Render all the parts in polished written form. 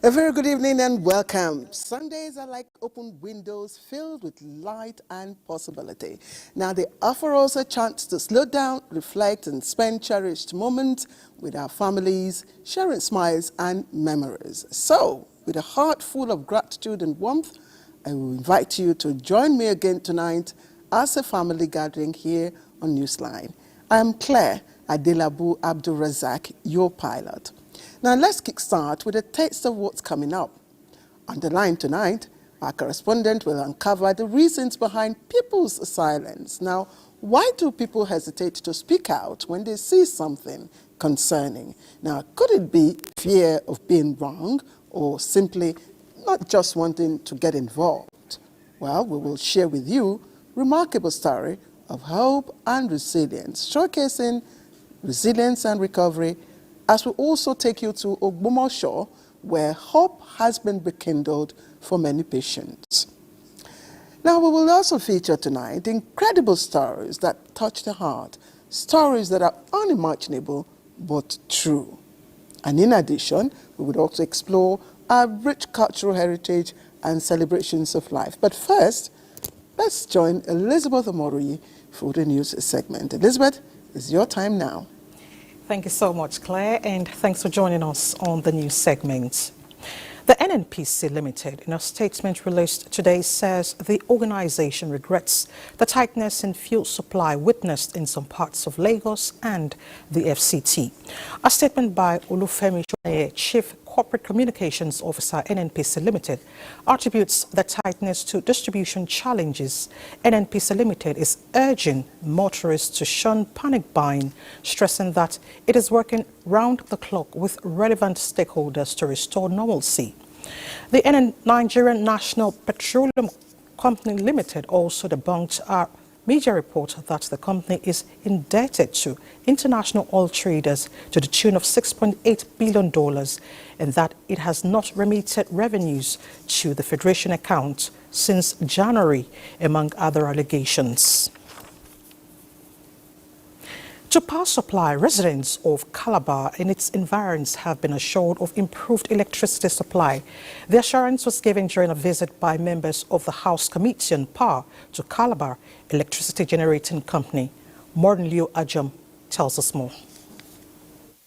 A very good evening and welcome. Sundays are like open windows filled with light and possibility. Now they offer us a chance to slow down, reflect and spend cherished moments with our families, sharing smiles and memories. So, with a heart full of gratitude and warmth, I will invite you to join me again tonight as a family gathering here on Newsline. I am Claire Adelabu Abdul-Razak, your pilot. Now let's kickstart with a taste of what's coming up. On the line tonight, our correspondent will uncover the reasons behind people's silence. Now, why do people hesitate to speak out when they see something concerning? Now, could it be fear of being wrong or simply not just wanting to get involved? Well, we will share with you a remarkable story of hope and resilience, showcasing resilience and recovery, as we also take you to Ogbomoso, where hope has been rekindled for many patients. Now, we will also feature tonight incredible stories that touch the heart, stories that are unimaginable but true. And in addition, we would also explore our rich cultural heritage and celebrations of life. But first, let's join Elizabeth Omori for the news segment. Elizabeth, it's your time now. Thank you so much, Claire, and thanks for joining us on the news segment. The NNPC Limited, in a statement released today, says the organization regrets the tightness in fuel supply witnessed in some parts of Lagos and the FCT. A statement by Olufemi Shonaye, Chief Corporate Communications Officer, NNPC Limited, attributes the tightness to distribution challenges. NNPC Limited is urging motorists to shun panic buying, stressing that it is working round the clock with relevant stakeholders to restore normalcy. The Nigerian National Petroleum Company Limited also debunked a media report that the company is indebted to international oil traders to the tune of $6.8 billion and that it has not remitted revenues to the Federation account since January, among other allegations. To power supply, residents of Calabar and its environs have been assured of improved electricity supply. The assurance was given during a visit by members of the House Committee on Power to Calabar Electricity Generating Company. Mordenleo Ajam tells us more.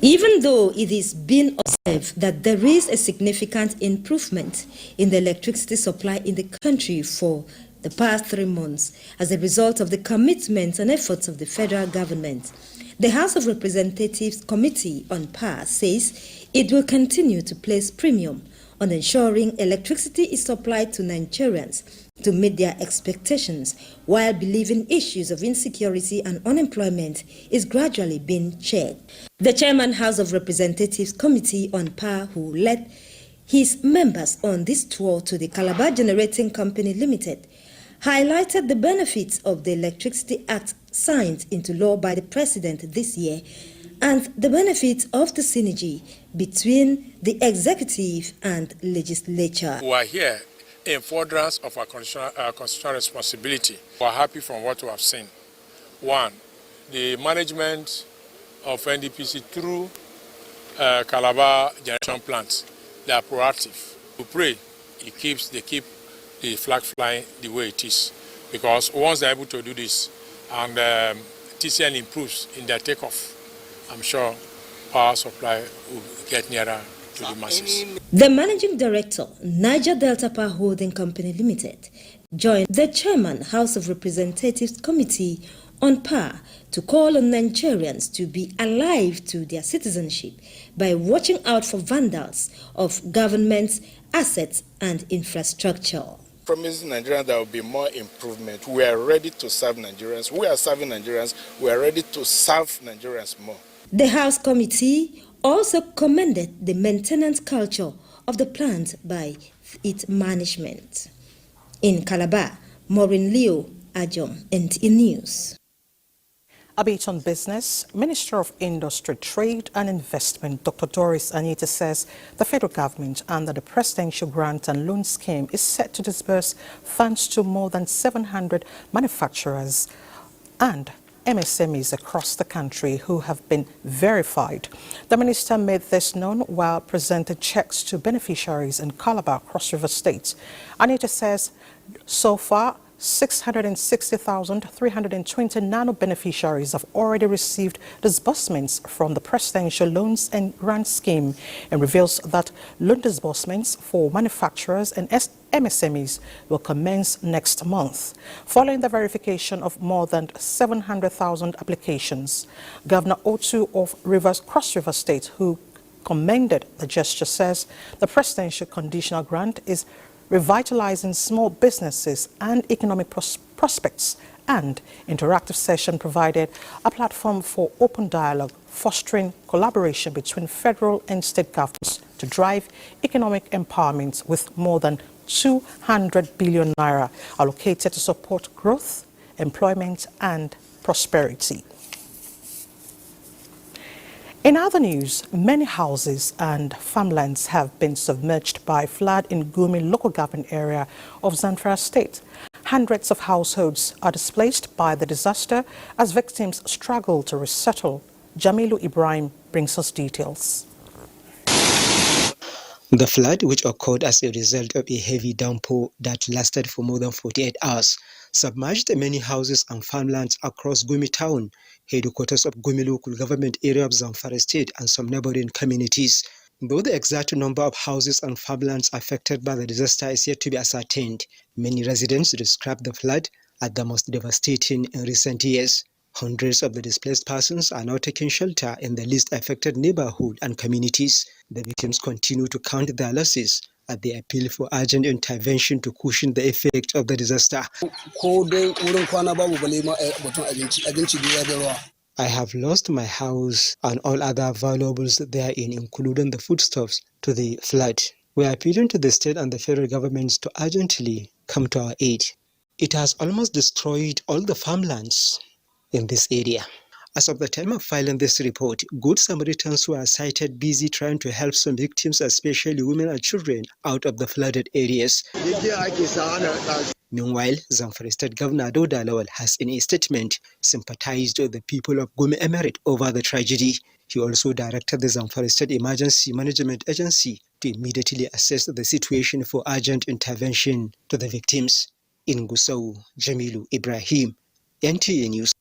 Even though it is being observed that there is a significant improvement in the electricity supply in the country for the past 3 months as a result of the commitment and efforts of the federal government, the House of Representatives Committee on Power says it will continue to place premium on ensuring electricity is supplied to Nigerians to meet their expectations, while believing issues of insecurity and unemployment is gradually being checked. The Chairman, House of Representatives Committee on Power, who led his members on this tour to the Calabar Generating Company Limited, highlighted the benefits of the Electricity Act signed into law by the President this year and the benefits of the synergy between the executive and legislature. We are here in furtherance of our constitutional responsibility. We are happy from what we have seen. One, the management of NDPC through Calabar Generation Plant, they are proactive. We pray they keep the flag flying the way it is, because once they're able to do this and TCN improves in their takeoff, I'm sure power supply will get nearer to the masses. The Managing Director, Niger Delta Power Holding Company Limited, joined the Chairman, House of Representatives Committee on Power to call on Nigerians to be alive to their citizenship by watching out for vandals of government assets and infrastructure. Promising Nigerians there will be more improvement. We are ready to serve Nigerians. We are serving Nigerians. We are ready to serve Nigerians more. The House Committee also commended the maintenance culture of the plant by its management. In Calabar, Mordenleo Ajam, NTA News. A bit on business. Minister of Industry, Trade and Investment, Dr. Doris Anyita, says the federal government under the Presidential Grant and Loan Scheme is set to disburse funds to more than 700 manufacturers and MSMEs across the country who have been verified. The minister made this known while presenting checks to beneficiaries in Calabar, Cross River State. Anita says so far, 660,320 nano beneficiaries have already received disbursements from the Presidential Loans and Grant Scheme, and reveals that loan disbursements for manufacturers and MSMEs will commence next month. Following the verification of more than 700,000 applications, Governor Otu of Cross River State, who commended the gesture, says the Presidential Conditional Grant is revitalizing small businesses and economic prospects, and interactive session provided a platform for open dialogue, fostering collaboration between federal and state governments to drive economic empowerment, with more than 200 billion naira allocated to support growth, employment and prosperity. In other news, many houses and farmlands have been submerged by flood in Gumi local government area of Zamfara State. Hundreds of households are displaced by the disaster as victims struggle to resettle. Jamilu Ibrahim brings us details. The flood, which occurred as a result of a heavy downpour that lasted for more than 48 hours, submerged many houses and farmlands across Gumi town, headquarters of Gumi local government area of Zamfara State, and some neighboring communities. Though the exact number of houses and farmlands affected by the disaster is yet to be ascertained, many residents describe the flood as the most devastating in recent years. Hundreds of the displaced persons are now taking shelter in the least affected neighborhood and communities. The victims continue to count their losses as they appeal for urgent intervention to cushion the effect of the disaster. I have lost my house and all other valuables therein, including the foodstuffs, to the flood. We are appealing to the state and the federal governments to urgently come to our aid. It has almost destroyed all the farmlands in this area. As of the time of filing this report, good Samaritans were sighted busy trying to help some victims, especially women and children, out of the flooded areas. Meanwhile, Zamfara State Governor Dauda Lawal has in a statement sympathized with the people of Gumi Emirate over the tragedy. He also directed the Zamfara State Emergency Management Agency to immediately assess the situation for urgent intervention to the victims. In Gusau, Jamilu Ibrahim, NTA News.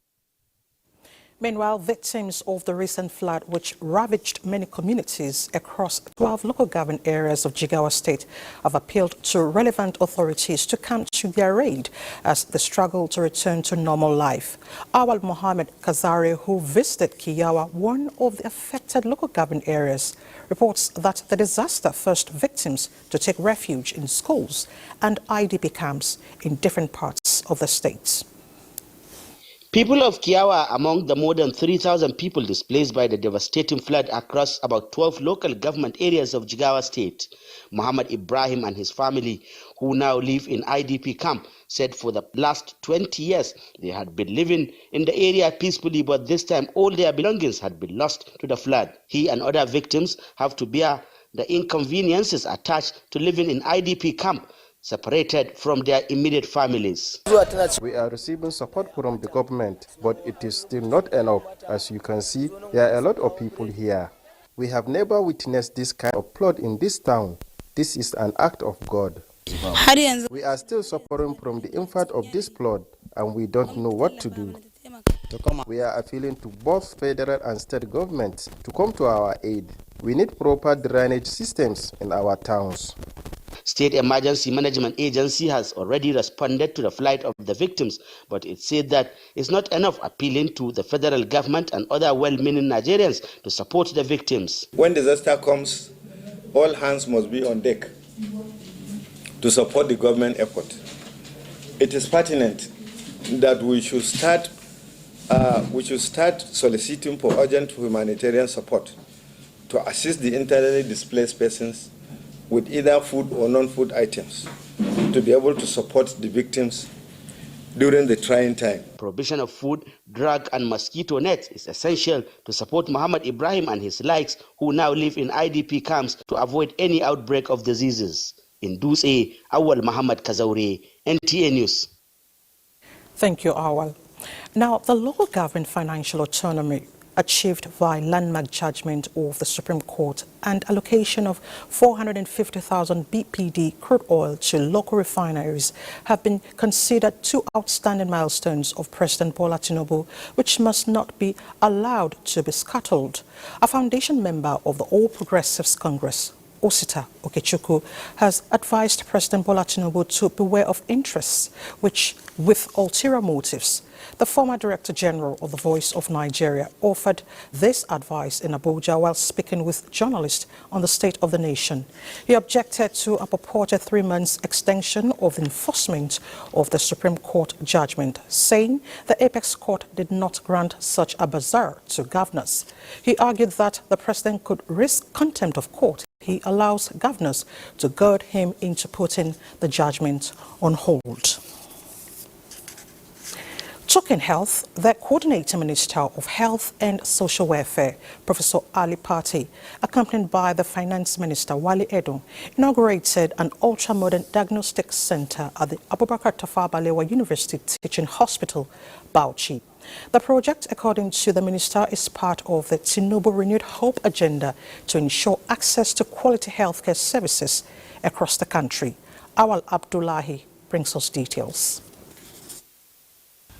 Meanwhile, victims of the recent flood, which ravaged many communities across 12 local government areas of Jigawa State, have appealed to relevant authorities to come to their aid as they struggle to return to normal life. Awal Mohammed Kazari, who visited Kiyawa, one of the affected local government areas, reports that the disaster forced victims to take refuge in schools and IDP camps in different parts of the state. People of Kiawa are among the more than 3,000 people displaced by the devastating flood across about 12 local government areas of Jigawa State. Muhammad Ibrahim and his family, who now live in IDP camp, said for the last 20 years they had been living in the area peacefully, but this time all their belongings had been lost to the flood. He and other victims have to bear the inconveniences attached to living in IDP camp, separated from their immediate families. We are receiving support from the government, but it is still not enough. As you can see, there are a lot of people here. We have never witnessed this kind of flood in this town. This is an act of God. We are still suffering from the impact of this flood, and we don't know what to do. We are appealing to both federal and state governments to come to our aid. We need proper drainage systems in our towns. State Emergency Management Agency has already responded to the plight of the victims, but it said that it's not enough, appealing to the federal government and other well-meaning Nigerians to support the victims. When disaster comes, all hands must be on deck to support the government effort. It is pertinent that we should start soliciting for urgent humanitarian support to assist the internally displaced persons with either food or non-food items to be able to support the victims during the trying time. Provision of food, drug and mosquito nets is essential to support Muhammad Ibrahim and his likes, who now live in IDP camps, to avoid any outbreak of diseases. In Duse, Awal Muhammad Kazaure, NTA News. Thank you, Awal. Now, the local government financial autonomy achieved via landmark judgment of the Supreme Court and allocation of 450,000 BPD crude oil to local refineries have been considered two outstanding milestones of President Bola Tinubu, which must not be allowed to be scuttled. A foundation member of the All Progressives Congress, Osita Okechukwu, has advised President Bola Tinubu to beware of interests which, with ulterior motives. The former Director General of the Voice of Nigeria offered this advice in Abuja while speaking with journalists on the state of the nation. He objected to a purported 3 months extension of the enforcement of the Supreme Court judgment, saying the Apex Court did not grant such a bazaar to governors. He argued that the president could risk contempt of court. He allows governors to goad him into putting the judgment on hold. Talking health, the Coordinating Minister of Health and Social Welfare, Professor Ali Pate, accompanied by the Finance Minister Wale Edun, inaugurated an ultra-modern diagnostic center at the Abubakar Tafawa Balewa University Teaching Hospital, Bauchi. The project, according to the minister, is part of the Tinubu Renewed Hope agenda to ensure access to quality healthcare services across the country. Awal Abdullahi brings us details.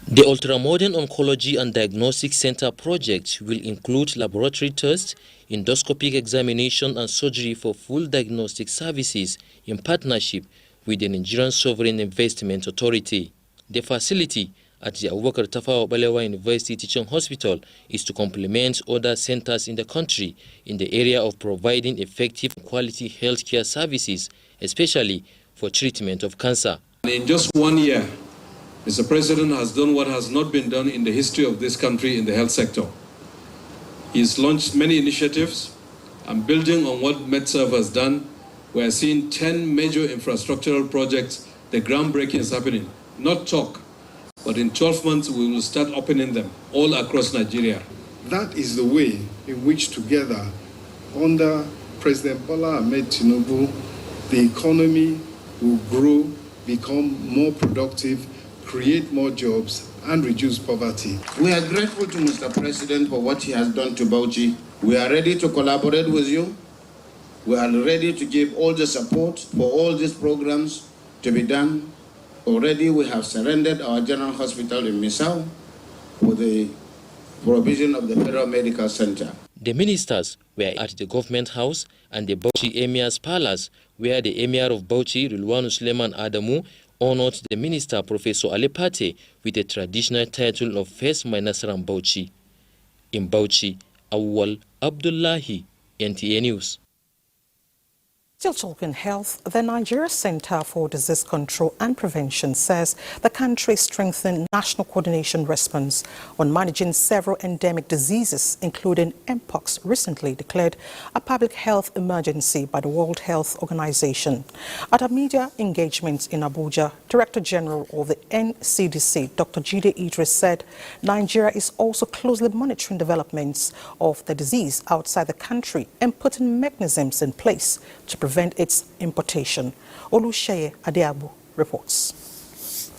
The Ultramodern Oncology and Diagnostic Center project will include laboratory tests, endoscopic examination and surgery for full diagnostic services in partnership with the Nigerian Sovereign Investment Authority. The facility at the Abubakar Tafawa Balewa University Teaching Hospital is to complement other centers in the country in the area of providing effective quality healthcare services, especially for treatment of cancer. In just 1 year, Mr. President has done what has not been done in the history of this country in the health sector. He's launched many initiatives, and building on what MedServ has done, we are seeing 10 major infrastructural projects. The groundbreaking is happening. Not talk, but in 12 months we will start opening them all across Nigeria. That is the way in which together, under President Bola Ahmed Tinubu, the economy will grow, become more productive, create more jobs, and reduce poverty. We are grateful to Mr. President for what he has done to Bauchi. We are ready to collaborate with you. We are ready to give all the support for all these programs to be done. Already we have surrendered our general hospital in Misau for the provision of the Federal Medical Center. The ministers were at the government house and the Bauchi Emir's palace, where the Emir of Bauchi, Rilwanu Suleiman Adamu, honored the minister, Professor Ali Pate, with the traditional title of First Minasaran Bauchi. In Bauchi, Awal Abdullahi, NTA News. Still talking health, the Nigeria Center for Disease Control and Prevention says the country strengthened national coordination response on managing several endemic diseases, including Mpox, recently declared a public health emergency by the World Health Organization. At a media engagement in Abuja, Director General of the NCDC, Dr. Jide Idris, said Nigeria is also closely monitoring developments of the disease outside the country and putting mechanisms in place to prevent its importation. Olusheye Adeabu reports.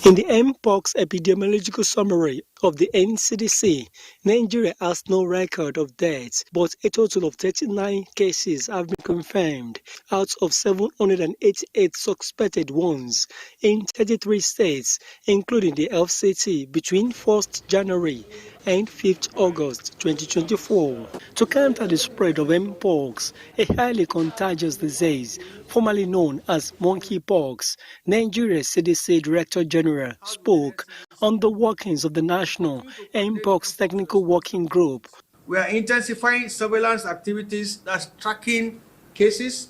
In the Mpox epidemiological summary of the NCDC, Nigeria has no record of deaths, but a total of 39 cases have been confirmed out of 788 suspected ones in 33 states, including the FCT, between 1st January and 5th August 2024. To counter the spread of Mpox, a highly contagious disease formerly known as monkeypox, Nigeria's CDC Director General spoke on the workings of the National Mpox Technical Working Group. We are intensifying surveillance activities that's tracking cases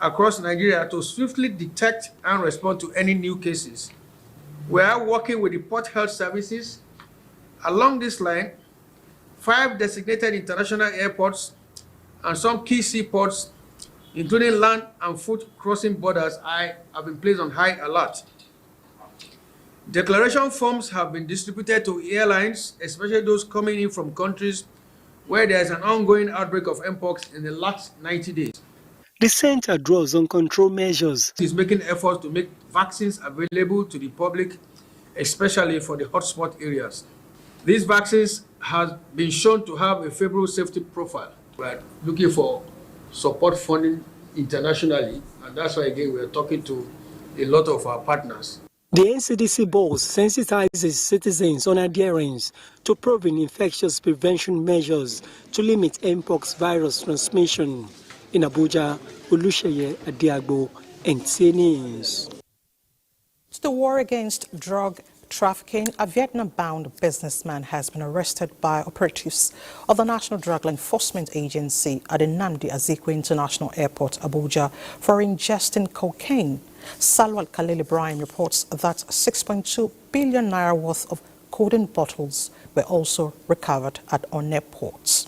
across Nigeria to swiftly detect and respond to any new cases. We are working with the Port Health Services. Along this line, 5 designated international airports and some key seaports, including land and foot crossing borders, have been placed on high alert. Declaration forms have been distributed to airlines, especially those coming in from countries where there is an ongoing outbreak of Mpox in the last 90 days. The center draws on control measures. It is making efforts to make vaccines available to the public especially for the hotspot areas. These vaccines have been shown to have a favorable safety profile. We're looking for support funding internationally, and that's why, again, we're talking to a lot of our partners. The NCDC board sensitizes citizens on adherence to proven infectious prevention measures to limit mpox virus transmission. In Abuja, Olusheye Adiagbo, NTA News. The war against drug trafficking, a Vietnam-bound businessman has been arrested by operatives of the National Drug Law Enforcement Agency at the Nnamdi Azikiwe International Airport, Abuja, for ingesting cocaine. Salwat Khalil Ibrahim reports that 6.2 billion naira worth of codeine bottles were also recovered at Onne ports.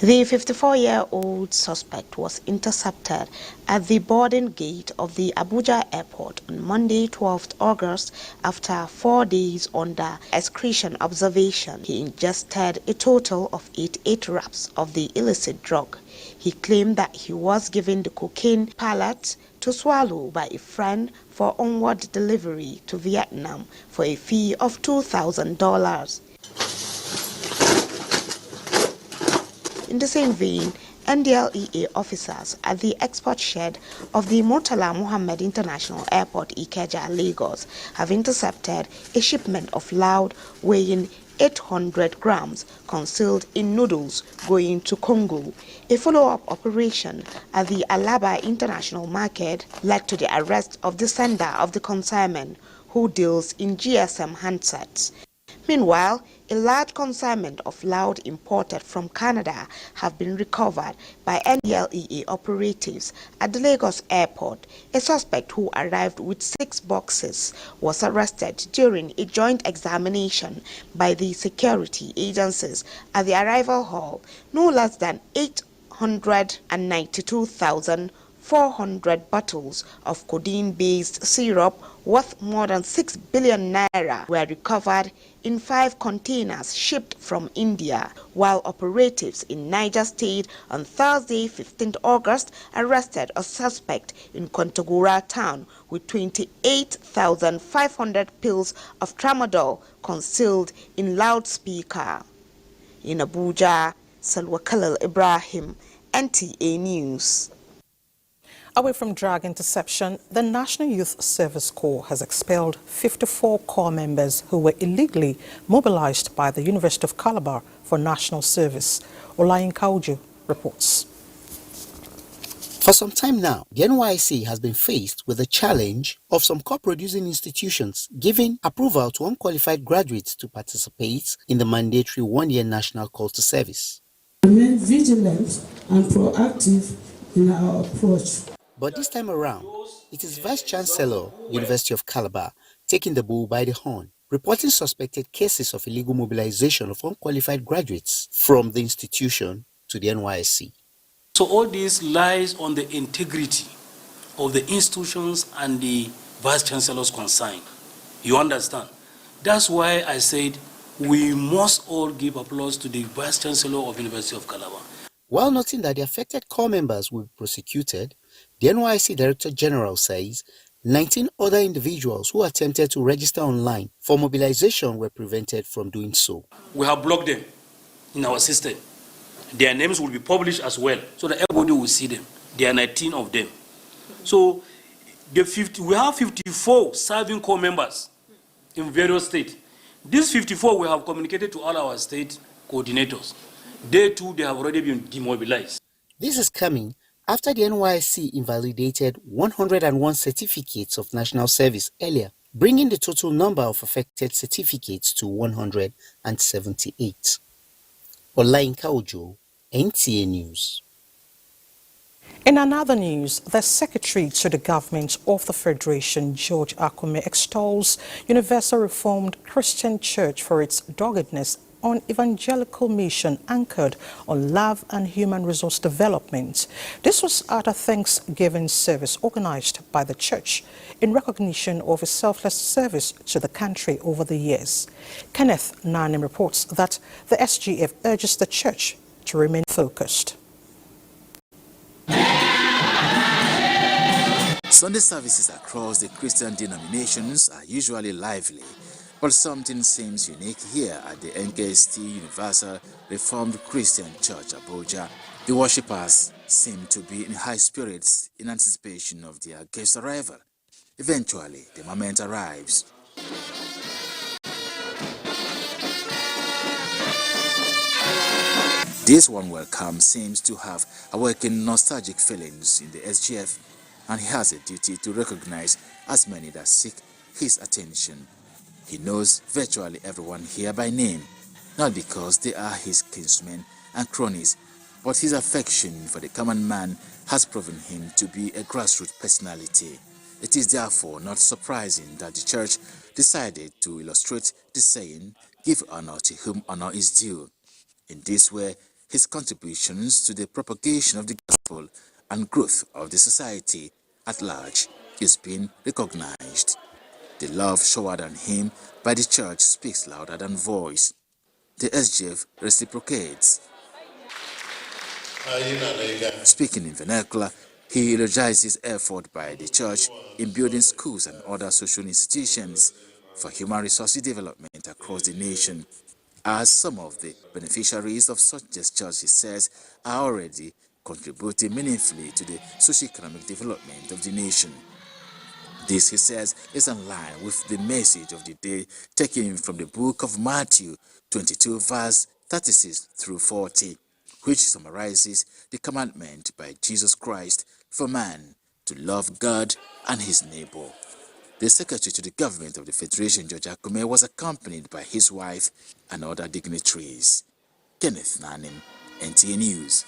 The 54-year-old suspect was intercepted at the boarding gate of the Abuja airport on Monday, 12th August, after 4 days under excretion observation. He ingested a total of 88 wraps of the illicit drug. He claimed that he was given the cocaine pellet to swallow by a friend for onward delivery to Vietnam for a fee of $2,000. In the same vein, NDLEA officers at the export shed of the Murtala Muhammed International Airport, Ikeja, Lagos, have intercepted a shipment of loud weighing 800 grams concealed in noodles going to Congo. A follow-up operation at the Alaba International Market led to the arrest of the sender of the consignment, who deals in GSM handsets. Meanwhile, a large consignment of loud imported from Canada have been recovered by NDLEA operatives at the Lagos airport. A suspect who arrived with 6 boxes was arrested during a joint examination by the security agencies at the arrival hall. No less than 892,400 bottles of codeine-based syrup worth more than 6 billion naira were recovered in 5 containers shipped from India, while operatives in Niger State on Thursday, 15th August, arrested a suspect in Kontagora town with 28,500 pills of tramadol concealed in loudspeaker. In Abuja, Salwa Khalil Ibrahim, NTA News. Away from drug interception, the National Youth Service Corps has expelled 54 corps members who were illegally mobilized by the University of Calabar for national service. Olayin Kauju reports. For some time now, the NYSC has been faced with the challenge of some corps-producing institutions giving approval to unqualified graduates to participate in the mandatory one-year national call to service. Remain vigilant and proactive in our approach. But this time around, it is Vice-Chancellor, University of Calabar, taking the bull by the horn, reporting suspected cases of illegal mobilization of unqualified graduates from the institution to the NYSC. So all this lies on the integrity of the institutions and the Vice-Chancellor's concern. You understand? That's why I said we must all give applause to the Vice-Chancellor of University of Calabar. While noting that the affected corps members will be prosecuted, the NYSC Director General says 19 other individuals who attempted to register online for mobilization were prevented from doing so. We have blocked them in our system. Their names will be published as well, so that everybody will see them. There are 19 of them. So we have 54 serving corps members in various states. These 54 we have communicated to all our state coordinators. They too, they have already been demobilized. This is coming after the NYSC invalidated 101 certificates of national service earlier, bringing the total number of affected certificates to 178. Olayinka Ojo, NTA News. In another news, the Secretary to the Government of the Federation, George Akume, extols Universal Reformed Christian Church for its doggedness on evangelical mission anchored on love and human resource development. This was at a Thanksgiving service organized by the church in recognition of its selfless service to the country over the years. Kenneth Nanim reports that the SGF urges the church to remain focused. Sunday services across the Christian denominations are usually lively, but something seems unique here at the NYSC Universal Reformed Christian Church, Abuja. The worshippers seem to be in high spirits in anticipation of their guest arrival. Eventually, the moment arrives. This one welcome seems to have awakened nostalgic feelings in the SGF, and he has a duty to recognize as many that seek his attention. He knows virtually everyone here by name, not because they are his kinsmen and cronies, but his affection for the common man has proven him to be a grassroots personality. It is therefore not surprising that the church decided to illustrate the saying, "Give honor to whom honor is due." In this way, his contributions to the propagation of the gospel and growth of the society at large is being recognized. The love showered on him by the church speaks louder than voice. The SGF reciprocates. Speaking in vernacular, he eulogizes effort by the church in building schools and other social institutions for human resources development across the nation, as some of the beneficiaries of such gestures, he says, are already contributing meaningfully to the socio-economic development of the nation. This, he says, is in line with the message of the day taken from the book of Matthew 22, verse 36 through 40, which summarizes the commandment by Jesus Christ for man to love God and his neighbor. The Secretary to the Government of the Federation, George Akume, was accompanied by his wife and other dignitaries. Kenneth Nanim, NTA News.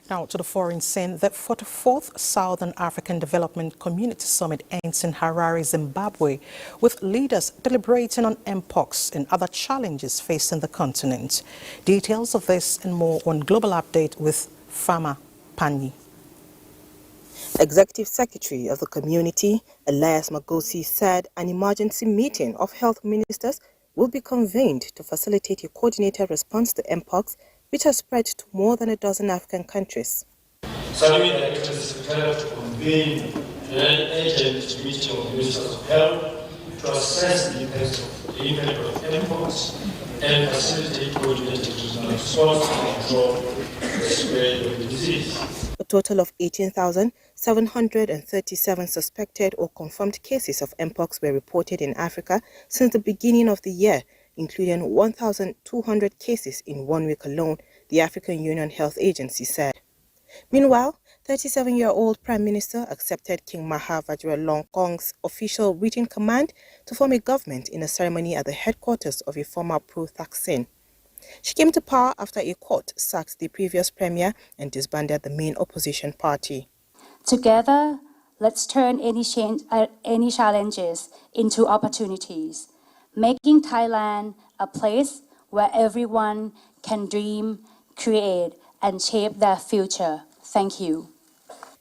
Now to the foreign scene. The 44th Southern African Development Community Summit ends in Harare, Zimbabwe, with leaders deliberating on mpox and other challenges facing the continent. Details of this and more on Global Update with Fama Pani. Executive Secretary of the community, Elias Magosi, said an emergency meeting of health ministers will be convened to facilitate a coordinated response to mpox, which has spread to more than a dozen African countries. Summit directed the Secretariat to convene an urgent meeting of ministers of health to assess the impact of mpox and facilitate coordinated response to control the spread of the disease. A total of 18,737 suspected or confirmed cases of mpox were reported in Africa since the beginning of the year, including 1,200 cases in 1 week alone, the African Union Health Agency said. Meanwhile, 37-year-old Prime Minister accepted King Maha Vajiralongkorn's official written command to form a government in a ceremony at the headquarters of a former pro-Thaksin. She came to power after a court sacked the previous premier and disbanded the main opposition party. Together, let's turn any challenges into opportunities, making Thailand a place where everyone can dream, create, and shape their future. Thank you.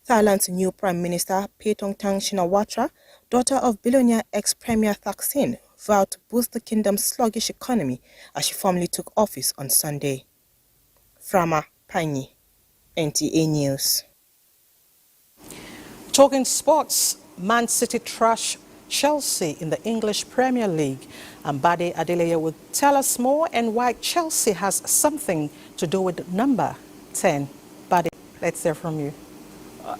Thailand's new Prime Minister, Paetongtarn Shinawatra, daughter of billionaire ex-premier Thaksin, vowed to boost the kingdom's sluggish economy as she formally took office on Sunday. Frama Pani, NTA News. Talking sports, Man City trash Chelsea in the English Premier League. And Bade Adeleye will tell us more and why Chelsea has something to do with number 10. Bade, let's hear from you.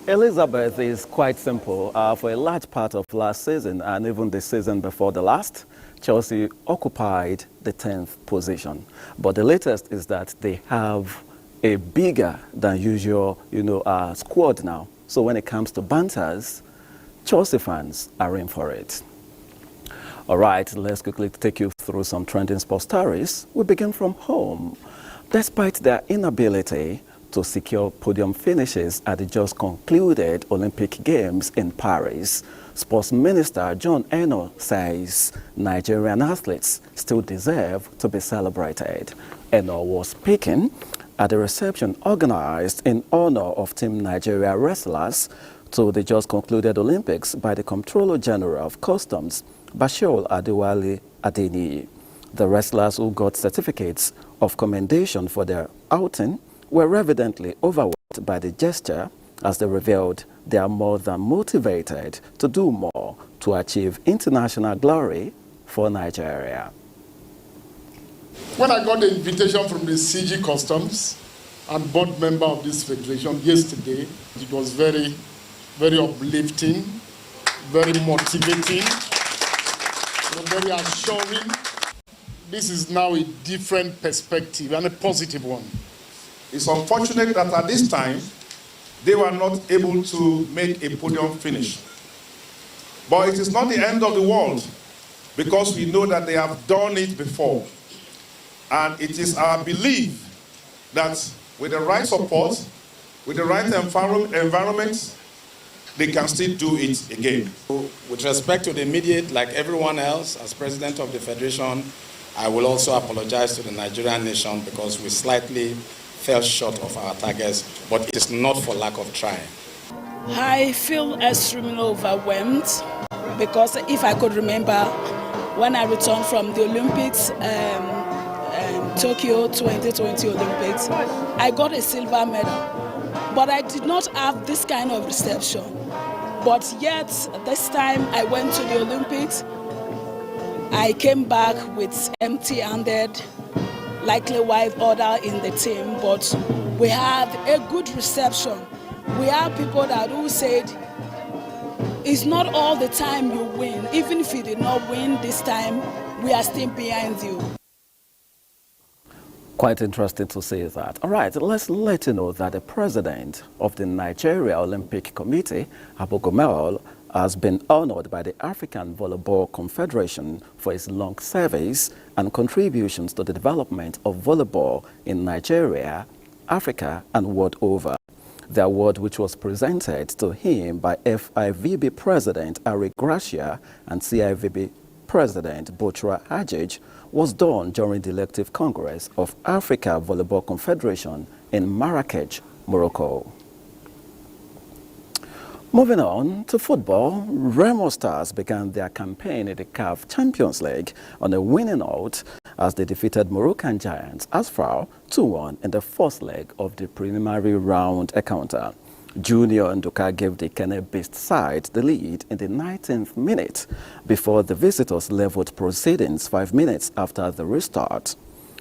Elizabeth, is quite simple. For a large part of last season and even the season before the last, Chelsea occupied the 10th position. But the latest is that they have a bigger than usual, squad now. So when it comes to banters, Chelsea fans are in for it. All right, let's quickly take you through some trending sports stories. We begin from home. Despite their inability to secure podium finishes at the just concluded Olympic Games in Paris, Sports Minister John Eno says Nigerian athletes still deserve to be celebrated. Eno was speaking at a reception organized in honor of Team Nigeria wrestlers to the just concluded Olympics by the Comptroller General of Customs, Bashir Adewale Adeniyi. The wrestlers who got certificates of commendation for their outing were evidently overwhelmed by the gesture As they revealed, they are more than motivated to do more to achieve international glory for Nigeria. When I got the invitation from the CG Customs and board member of this federation yesterday, it was very, very uplifting, very motivating, very assuring. This is now a different perspective and a positive one. It's unfortunate that at this time, they were not able to make a podium finish. But it is not the end of the world, because we know that they have done it before. And it is our belief that with the right support, with the right environment, they can still do it again. With respect to the immediate, like everyone else, as president of the federation, I will also apologize to the Nigerian nation because we slightly fell short of our targets, but it is not for lack of trying. I feel extremely overwhelmed because if I could remember when I returned from the Olympics, Tokyo 2020 Olympics, I got a silver medal, but I did not have this kind of reception. But yet, this time I went to the Olympics, I came back with empty-handed, likely wife order in the team, but we had a good reception. We have people that who said, it's not all the time you win. Even if you did not win this time, we are still behind you. Quite interesting to see that. All right, let's let you know that the president of the Nigeria Olympic Committee, Abuja, has been honored by the African Volleyball Confederation for his long service and contributions to the development of volleyball in Nigeria, Africa, and world over. The award, which was presented to him by FIVB President Ari Gracia and CIVB President Botra Hajij, was done during the elective Congress of Africa Volleyball Confederation in Marrakech, Morocco. Moving on to football, Remo Stars began their campaign in the CAF Champions League on a winning note as they defeated Moroccan giants Asfar 2-1 in the first leg of the preliminary round encounter. Junior Nduka gave the Kenne-based side the lead in the 19th minute before the visitors leveled proceedings 5 minutes after the restart.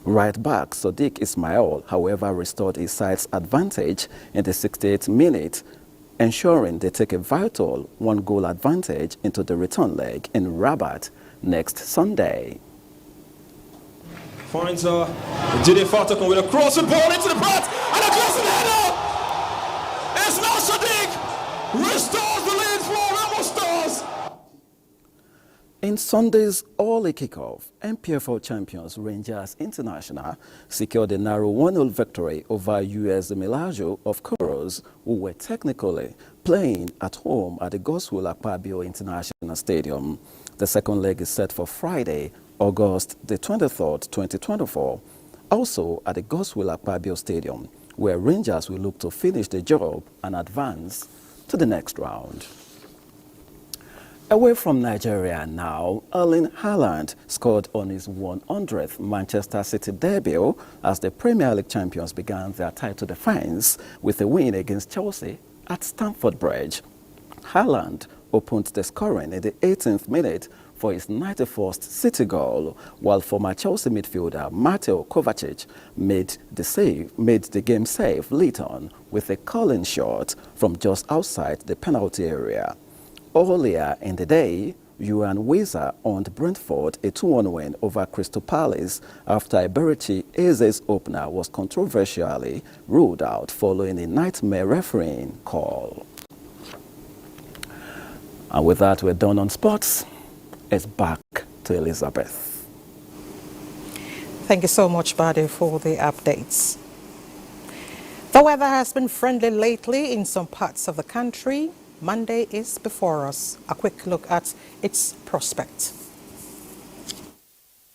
Right back Sadiq Ismail, however, restored his side's advantage in the 68th minute, ensuring they take a vital one-goal advantage into the return leg in Rabat next Sunday. Finds Jide Fatakon with a crossing ball into the path and a crossing header! It's now Sadiq! Restores the lead for Remo Stars! In Sunday's early kickoff, MPFL champions Rangers International secured a narrow 1-0 victory over US Milagro of Coros, who were technically playing at home at the Godswill Akpabio International Stadium. The second leg is set for Friday, August the 23rd, 2024, also at the Godswill Akpabio Stadium, where Rangers will look to finish the job and advance to the next round. Away from Nigeria now, Erling Haaland scored on his 100th Manchester City debut as the Premier League champions began their title defense with a win against Chelsea at Stamford Bridge. Haaland opened the scoring in the 18th minute for his 91st City goal, while former Chelsea midfielder Mateo Kovacic made the game save late on with a curling shot from just outside the penalty area. Earlier in the day, Yohan Wissa earned Brentford a 2-1 win over Crystal Palace after Eberechi Eze's opener was controversially ruled out following a nightmare refereeing call. And with that, we're done on sports. It's back to Elizabeth. Thank you so much, Bade, for the updates. The weather has been friendly lately in some parts of the country. Monday is before us. A quick look at its prospects.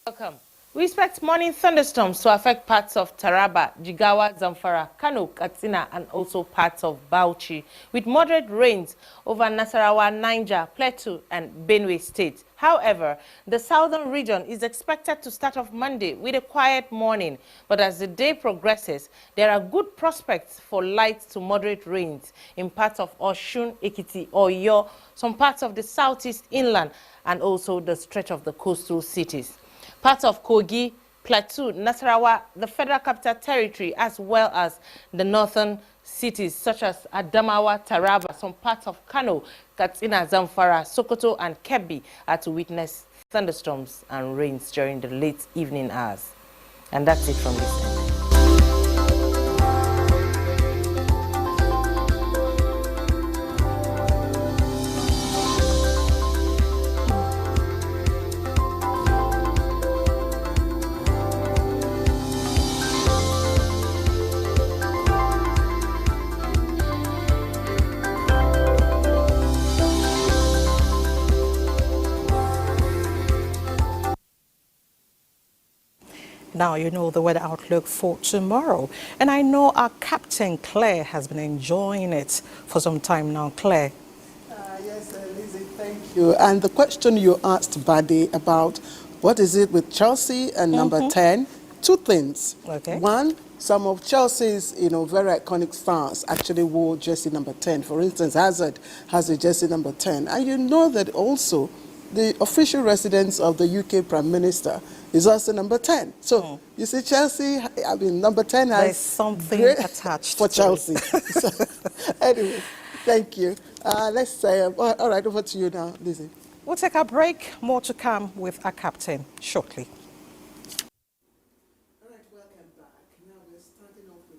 Welcome. We expect morning thunderstorms to affect parts of Taraba, Jigawa, Zamfara, Kano, Katsina, and also parts of Bauchi, with moderate rains over Nasarawa, Niger, Plateau, and Benue State. However, the southern region is expected to start off Monday with a quiet morning, but as the day progresses, there are good prospects for light to moderate rains in parts of Osun, Ekiti, Oyo, some parts of the southeast inland, and also the stretch of the coastal cities. Parts of Kogi, Plateau, Nasarawa, the Federal Capital Territory, as well as the northern cities such as Adamawa, Taraba, some parts of Kano, Katsina, Zamfara, Sokoto, and Kebbi are to witness thunderstorms and rains during the late evening hours. And that's it from this end. Now you know the weather outlook for tomorrow. And I know our captain, Claire, has been enjoying it for some time now. Claire. Yes, Lizzie, thank you. And the question you asked, Buddy, about what is it with Chelsea and number 10, two things. Okay. One, some of Chelsea's, very iconic stars actually wore jersey number 10. For instance, Hazard has a jersey number 10. And you know that also the official residence of the UK Prime Minister is also number 10. So you see, Chelsea, number 10 has There's something attached for to Chelsea. it. So, anyway, thank you. Let's say, all right, over to you now, Lizzie. We'll take a break. More to come with our captain shortly.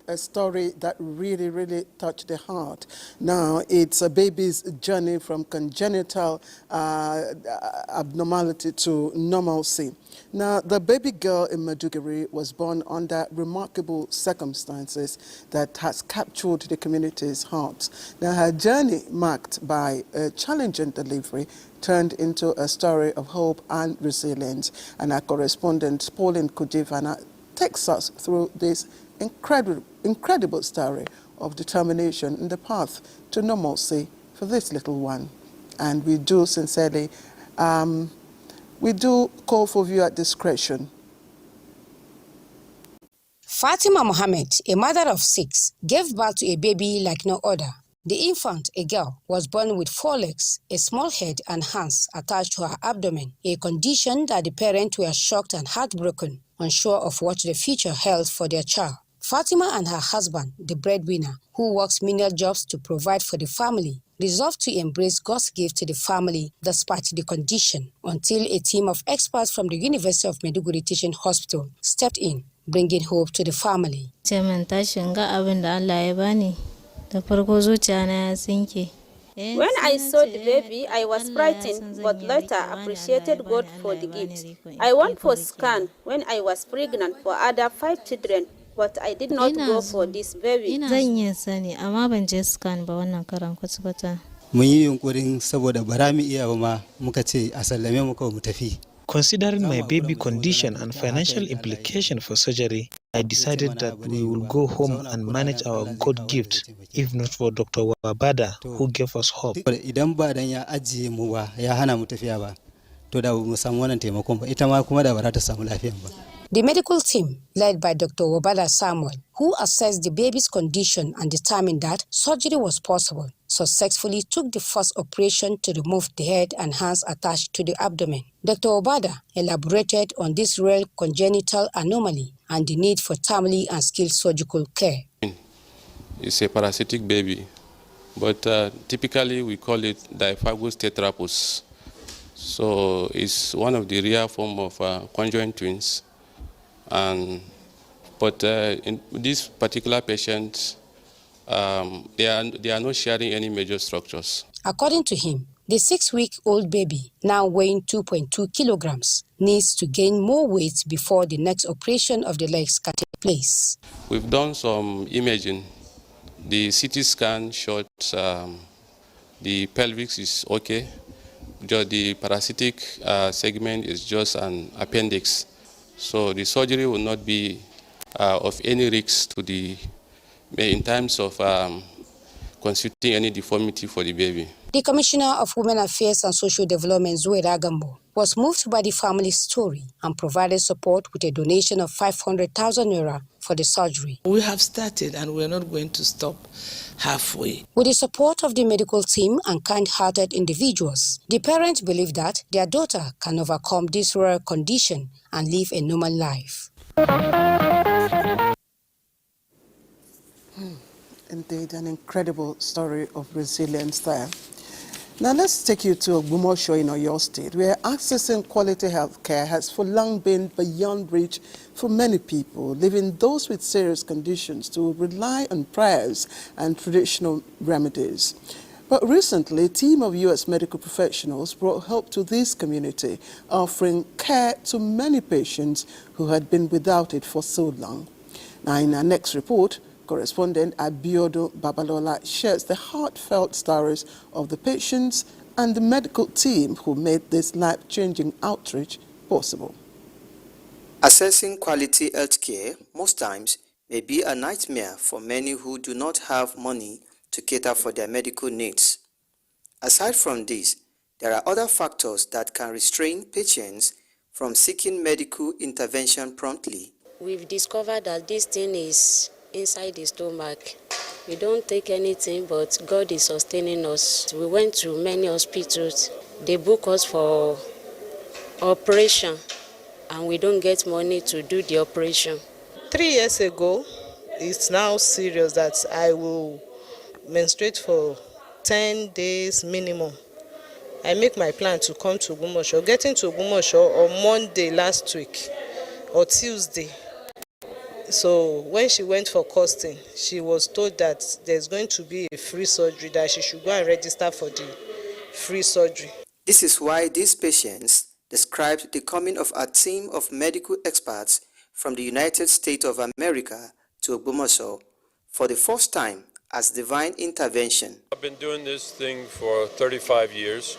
A story that really, really touched the heart. Now, it's a baby's journey from congenital abnormality to normalcy. Now, the baby girl in Maiduguri was born under remarkable circumstances that has captured the community's hearts. Now, her journey, marked by a challenging delivery, turned into a story of hope and resilience. And our correspondent, Pauline Kudivana, takes us through this incredible story of determination in the path to normalcy for this little one. And we do sincerely, we do call for viewer discretion. Fatima Mohammed, a mother of 6, gave birth to a baby like no other. The infant, a girl, was born with 4 legs, a small head and hands attached to her abdomen, a condition that the parents were shocked and heartbroken, unsure of what the future held for their child. Fatima and her husband, the breadwinner, who works menial jobs to provide for the family, resolved to embrace God's gift to the family despite the condition, until a team of experts from the University of Maiduguri Teaching Hospital stepped in, bringing hope to the family. When I saw the baby, I was frightened, but later appreciated God for the gift. I went for scan when I was pregnant for other 5 children, but I did not go for this baby. Considering my baby condition and financial implication for surgery, I decided that we will go home and manage our God gift, if not for Dr. Wabada, who gave us hope. The medical team, led by Dr. Wabada Samuel, who assessed the baby's condition and determined that surgery was possible, successfully took the first operation to remove the head and hands attached to the abdomen. Dr. Wabada elaborated on this rare congenital anomaly and the need for timely and skilled surgical care. It's a parasitic baby, but typically we call it Diphagous tetrapus. So it's one of the rare form of conjoined twins. But in this particular patient, they are not sharing any major structures. According to him, the 6-week-old baby, now weighing 2.2 kilograms, needs to gain more weight before the next operation of the legs can take place. We've done some imaging. The CT scan showed the pelvis is okay. Just the parasitic segment is just an appendix. So the surgery will not be of any risk to the, in terms of constituting any deformity for the baby. The Commissioner of Women Affairs and Social Development, Zoe Ragambo, was moved by the family's story and provided support with a donation of 500,000 naira for the surgery. We have started and we're not going to stop halfway. With the support of the medical team and kind-hearted individuals, the parents believe that their daughter can overcome this rare condition and live a normal life. Indeed, an incredible story of resilience there. Now let's take you to Ogumosho in Oyo State, where accessing quality health care has for long been beyond reach for many people, leaving those with serious conditions to rely on prayers and traditional remedies. But recently, a team of U.S. medical professionals brought help to this community, offering care to many patients who had been without it for so long. Now, in our next report, correspondent Abiodun Babalola shares the heartfelt stories of the patients and the medical team who made this life-changing outreach possible. Accessing quality health care most times may be a nightmare for many who do not have money to cater for their medical needs. Aside from this, there are other factors that can restrain patients from seeking medical intervention promptly. We've discovered that this thing is inside the stomach. We don't take anything, but God is sustaining us. We went to many hospitals. They book us for operation, and we don't get money to do the operation. 3 years ago, it's now serious that I will menstruate for 10 days minimum. I make my plan to come to Ogumosho. Getting to Ogumosho on Monday last week or Tuesday. So when she went for costing, she was told that there's going to be a free surgery, that she should go and register for the free surgery. This is why these patients described the coming of a team of medical experts from the United States of America to Ogumosho for the first time as divine intervention. I've been doing this thing for 35 years.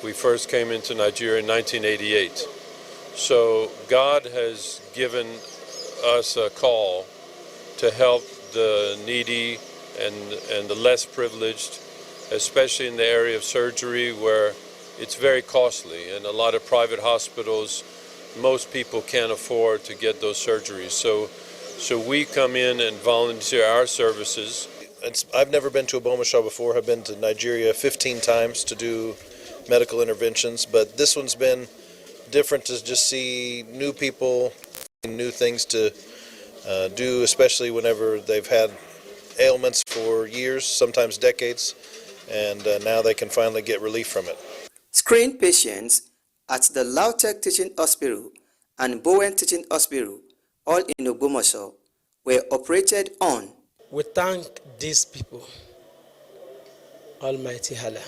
We first came into Nigeria in 1988. So God has given us a call to help the needy and the less privileged, especially in the area of surgery where it's very costly, and a lot of private hospitals, most people can't afford to get those surgeries. So we come in and volunteer our services. I've never been to Ogumosho before. I've been to Nigeria 15 times to do medical interventions, but this one's been different to just see new people, new things to do, especially whenever they've had ailments for years, sometimes decades, and now they can finally get relief from it. Screened patients at the Lautech Teaching Hospital and Bowen Teaching Hospital, all in Ogumosho, were operated on. We thank these people, Almighty Allah.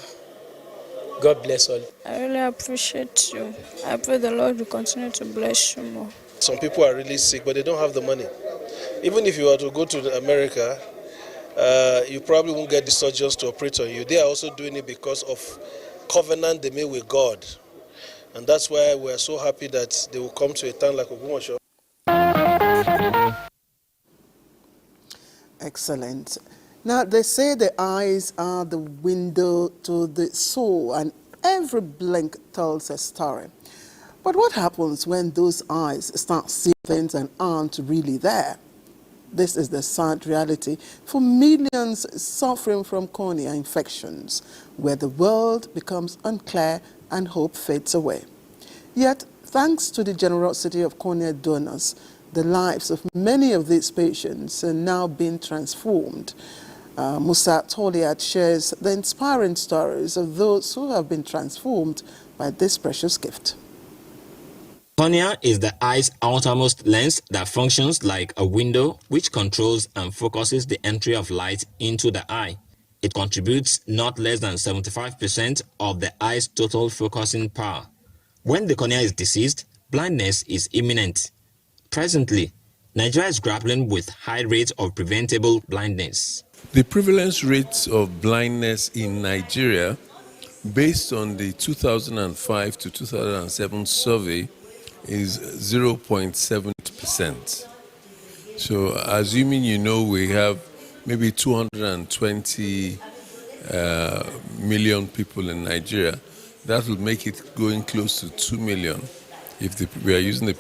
God bless all. I really appreciate you. I pray the Lord will continue to bless you more. Some people are really sick, but they don't have the money. Even if you were to go to America, you probably won't get the surgeons to operate on you. They are also doing it because of covenant they made with God. And that's why we're so happy that they will come to a town like Ogumosho. Excellent. Now, they say the eyes are the window to the soul, and every blink tells a story. But what happens when those eyes start seeing things and aren't really there? This is the sad reality for millions suffering from cornea infections, where the world becomes unclear and hope fades away. Yet, thanks to the generosity of cornea donors, the lives of many of these patients are now being transformed. Musa Toliat shares the inspiring stories of those who have been transformed by this precious gift. Cornea is the eye's outermost lens that functions like a window which controls and focuses the entry of light into the eye. It contributes not less than 75% of the eye's total focusing power. When the cornea is diseased, blindness is imminent. Presently, Nigeria is grappling with high rates of preventable blindness. The prevalence rates of blindness in Nigeria, based on the 2005 to 2007 survey, is 0.7%. So assuming we have maybe 220 million people in Nigeria, that will make it going close to 2 million if we are using the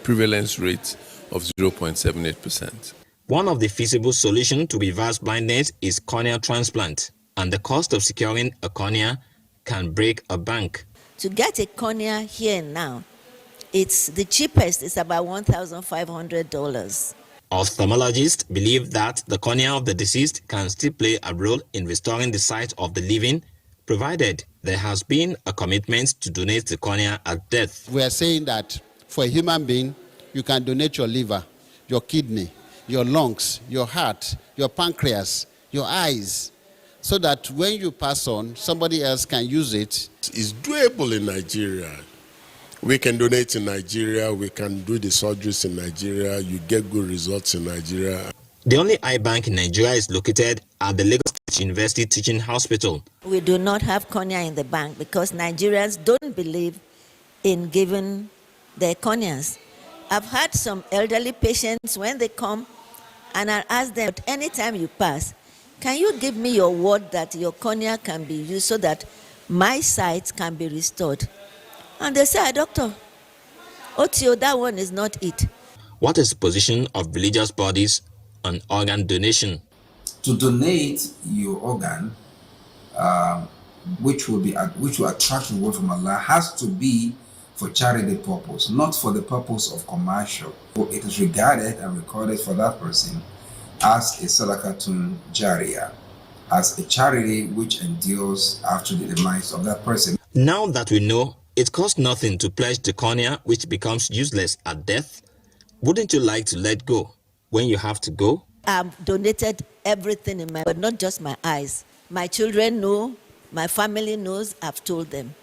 prevalence rate of 0.78%. One of the feasible solutions to reverse blindness is corneal transplant, and the cost of securing a cornea can break a bank. To get a cornea here and now, it's the cheapest is about $1,500. Ophthalmologists believe that the cornea of the deceased can still play a role in restoring the sight of the living, provided there has been a commitment to donate the cornea at death. We are saying that for a human being, you can donate your liver, your kidney, your lungs, your heart, your pancreas, your eyes, so that when you pass on, somebody else can use it. It's doable in Nigeria. We can donate in Nigeria, we can do the surgeries in Nigeria, you get good results in Nigeria. The only eye bank in Nigeria is located at the Lagos State University Teaching Hospital. We do not have cornea in the bank because Nigerians don't believe in giving their corneas. I've had some elderly patients when they come and I ask them, anytime you pass, can you give me your word that your cornea can be used so that my sight can be restored? And they say, doctor, Otio, that one is not it. What is the position of religious bodies on organ donation? To donate your organ, which will attract reward from Allah, has to be for charity purpose, not for the purpose of commercial. It is regarded and recorded for that person as a sadaqatun jariyah, as a charity which endures after the demise of that person. Now that we know it costs nothing to pledge the cornea, which becomes useless at death, wouldn't you like to let go when you have to go? I've donated everything in my, but not just my eyes. My children know, my family knows, I've told them.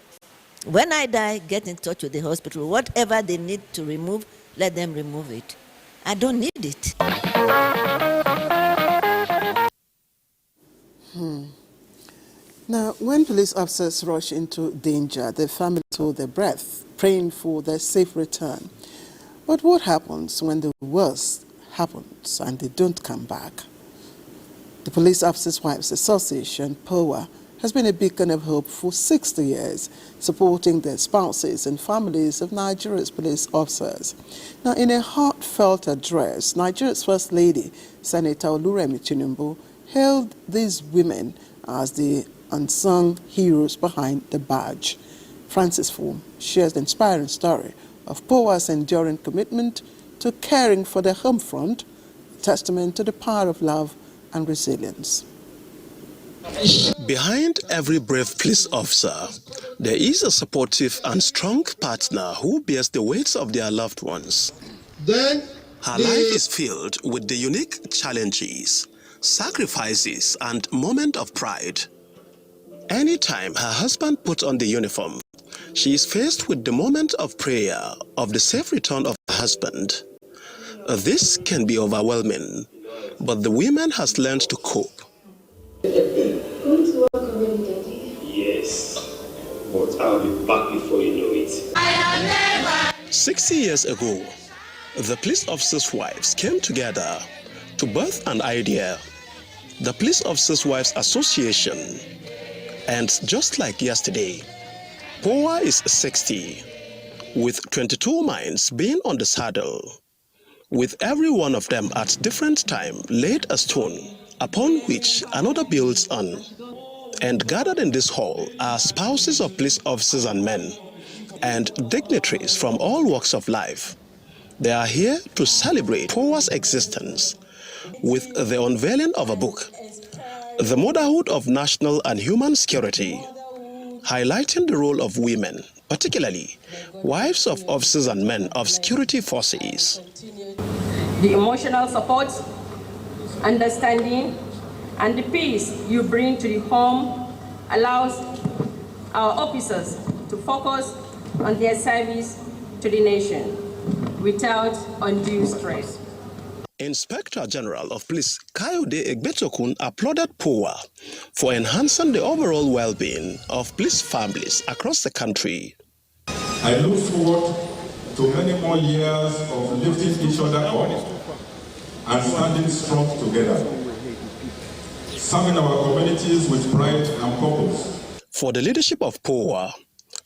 When I die, get in touch with the hospital. Whatever they need to remove, let them remove it. I don't need it. Now, when police officers rush into danger, the family hold their breath, praying for their safe return. But what happens when the worst happens and they don't come back? The Police Officers' Wives Association, POA, has been a beacon of hope for 60 years, supporting the spouses and families of Nigeria's police officers. Now, in a heartfelt address, Nigeria's First Lady, Senator Oluremi Tinubu, hailed these women as the unsung heroes behind the badge. Francis Form shares the inspiring story of POA's enduring commitment to caring for the home front, a testament to the power of love and resilience. Behind every brave police officer, there is a supportive and strong partner who bears the weight of their loved ones. Her life is filled with the unique challenges, sacrifices, and moments of pride. Anytime her husband puts on the uniform, she is faced with the moment of prayer of the safe return of her husband. This can be overwhelming, but the woman has learned to cope. Yes, but I'll be back before you know it. 60 years ago, the police officers' wives came together to birth an idea, the Police Officers' Wives Association. And just like yesterday, POA is 60, with 22 minds being on the saddle, with every one of them at different time laid a stone upon which another builds on. And gathered in this hall are spouses of police officers and men, and dignitaries from all walks of life. They are here to celebrate POA's existence with the unveiling of a book, The Motherhood of National and Human Security, highlighting the role of women, particularly wives of officers and men of security forces. The emotional support, understanding, and the peace you bring to the home allows our officers to focus on their service to the nation without undue stress. Inspector General of Police Kayode Egbetokun applauded POA for enhancing the overall well-being of police families across the country. I look forward to many more years of lifting each other up and standing strong together, serving our communities with pride and purpose. For the leadership of POA,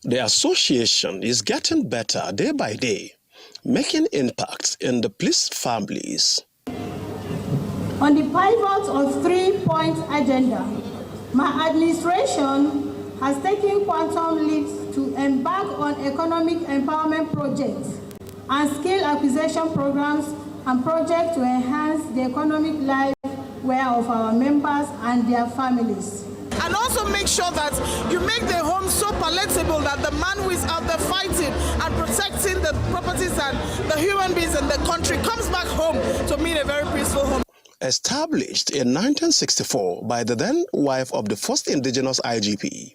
the association is getting better day by day, making impacts in the police families. On the pivot of 3-point agenda, my administration has taken quantum leaps to embark on economic empowerment projects and skill acquisition programs and projects to enhance the economic life of our members and their families. And also make sure that you make the home so palatable that the man who is out there fighting and protecting the properties and the human beings in the country comes back home to meet a very peaceful home. Established in 1964 by the then wife of the first indigenous IGP,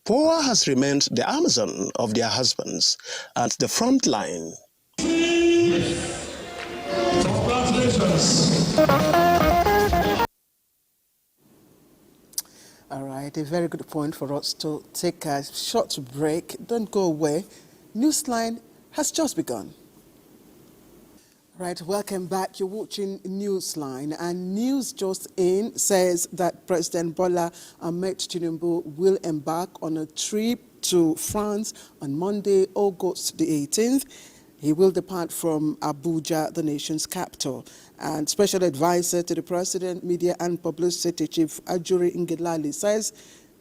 POA has remained the Amazon of their husbands at the front line. Congratulations. All right, a very good point for us to take a short break. Don't go away. Newsline has just begun. Right, welcome back. You're watching Newsline, and news just in says that President Bola Ahmed Tinubu will embark on a trip to France on Monday, August the 18th. He will depart from Abuja, the nation's capital. And Special Advisor to the President, Media and Publicity Chief Ajuri Ngelali says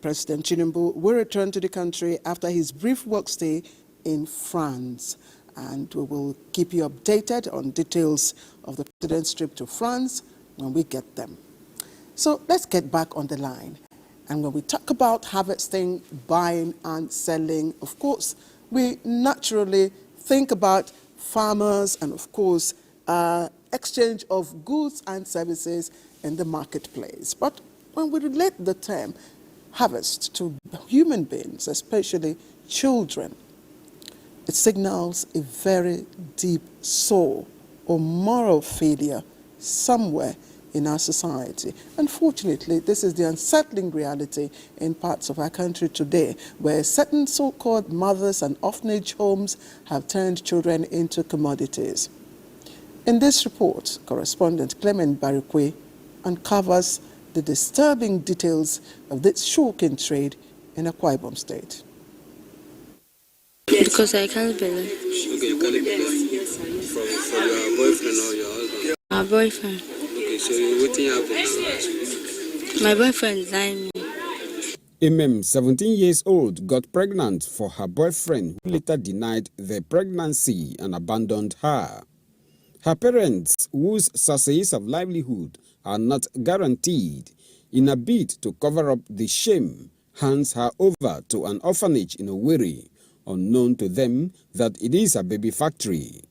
President Tinubu will return to the country after his brief work stay in France. And we will keep you updated on details of the President's trip to France when we get them. So let's get back on the line. And when we talk about harvesting, buying and selling, of course, we naturally think about farmers and, of course, exchange of goods and services in the marketplace. But when we relate the term harvest to human beings, especially children, it signals a very deep soul or moral failure somewhere in our society. Unfortunately, this is the unsettling reality in parts of our country today, where certain so-called mothers and orphanage homes have turned children into commodities. In this report, correspondent Clement Barikwe uncovers the disturbing details of this shocking trade in Akwa Ibom State. Because I can't believe. Okay, you can't believe. From your boyfriend or your husband? My boyfriend. Okay, so what happened? My boyfriend lied me. Imem, 17 years old, got pregnant for her boyfriend, who later denied the pregnancy and abandoned her. Her parents, whose sources of livelihood are not guaranteed, in a bid to cover up the shame, hands her over to an orphanage in Owerri, unknown to them that it is a baby factory.